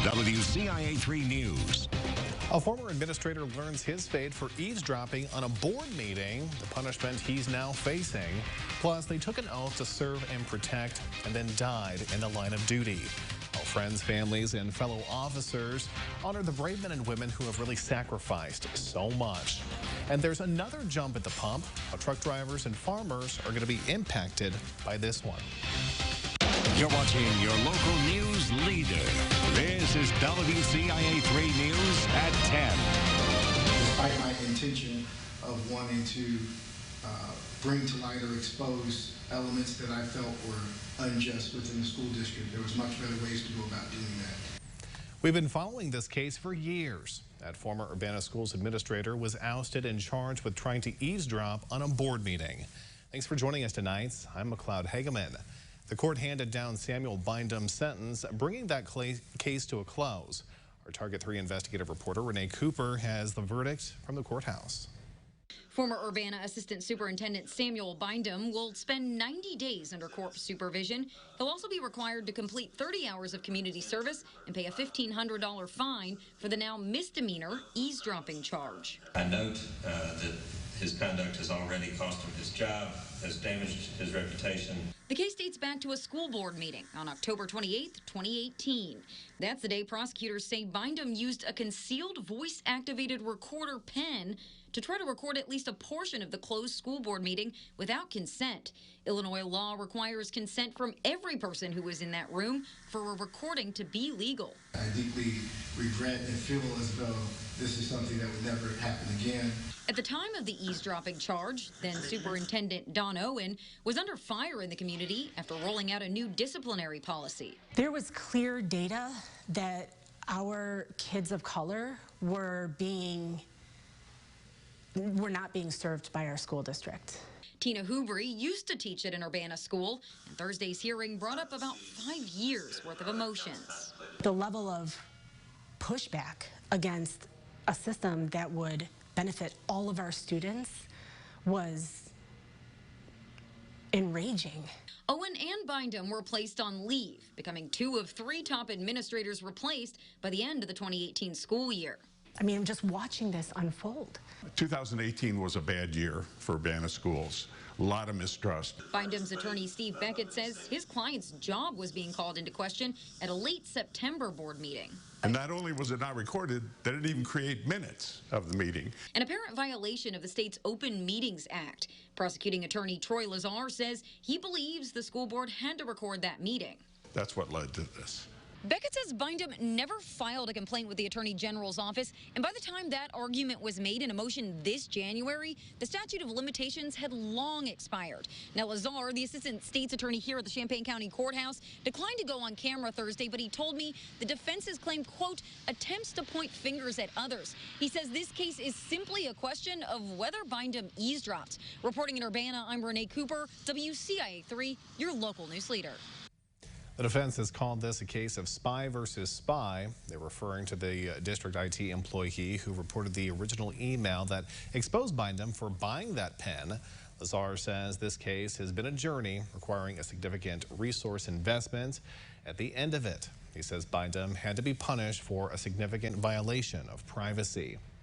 WCIA3 News. A former administrator learns his fate for eavesdropping on a board meeting, the punishment he's now facing. Plus, they took an oath to serve and protect and then died in the line of duty. Our friends, families, and fellow officers honor the brave men and women who have really sacrificed so much. And there's another jump at the pump. How truck drivers and farmers are going to be impacted by this one. You're watching your local news leader. This is WCIA3 News at 10. Despite my intention of wanting to bring to light or expose elements that I felt were unjust within the school district, there was much better ways to go about doing that. We've been following this case for years. That former Urbana Schools administrator was ousted and charged with trying to eavesdrop on a board meeting. Thanks for joining us tonight. I'm McLeod Hageman. The court handed down Samuel Bindum's sentence, bringing that case to a close. Our Target 3 investigative reporter Renee Cooper has the verdict from the courthouse. Former Urbana Assistant Superintendent Samuel Bindum will spend 90 days under court supervision. He'll also be required to complete 30 hours of community service and pay a $1,500 fine for the now misdemeanor eavesdropping charge. I note that his conduct has already cost him his job, has damaged his reputation. The case dates back to a school board meeting on October 28, 2018. That's the day prosecutors say Bindum used a concealed voice-activated recorder pen to try to record at least a portion of the closed school board meeting without consent. Illinois law requires consent from every person who was in that room for a recording to be legal. I deeply regret and feel as though this is something that would never happen again. At the time of the eavesdropping charge, then Superintendent Don Owen was under fire in the community after rolling out a new disciplinary policy. There was clear data that our kids of color were not being served by our school district. Tina Hubry used to teach at an Urbana school, and Thursday's hearing brought up about 5 years worth of emotions. The level of pushback against a system that would benefit all of our students was enraging. Owen and Bindum were placed on leave, becoming 2 of 3 top administrators replaced by the end of the 2018 school year. I mean, I'm just watching this unfold. 2018 was a bad year for Urbana schools. A lot of mistrust. Bindum's attorney Steve Beckett says his client's job was being called into question at a late September board meeting. And not only was it not recorded, they didn't even create minutes of the meeting. An apparent violation of the state's Open Meetings Act. Prosecuting attorney Troy Lazar says he believes the school board had to record that meeting. That's what led to this. Beckett says Bindum never filed a complaint with the Attorney General's office, and by the time that argument was made in a motion this January, the statute of limitations had long expired. Now, Lazar, the assistant state's attorney here at the Champaign County Courthouse, declined to go on camera Thursday, but he told me the defense's claim, quote, attempts to point fingers at others. He says this case is simply a question of whether Bindum eavesdropped. Reporting in Urbana, I'm Renee Cooper, WCIA3, your local news leader. The defense has called this a case of spy versus spy. They're referring to the district IT employee who reported the original email that exposed Bindum for buying that pen. Lazar says this case has been a journey requiring a significant resource investment. At the end of it, he says Bindum had to be punished for a significant violation of privacy.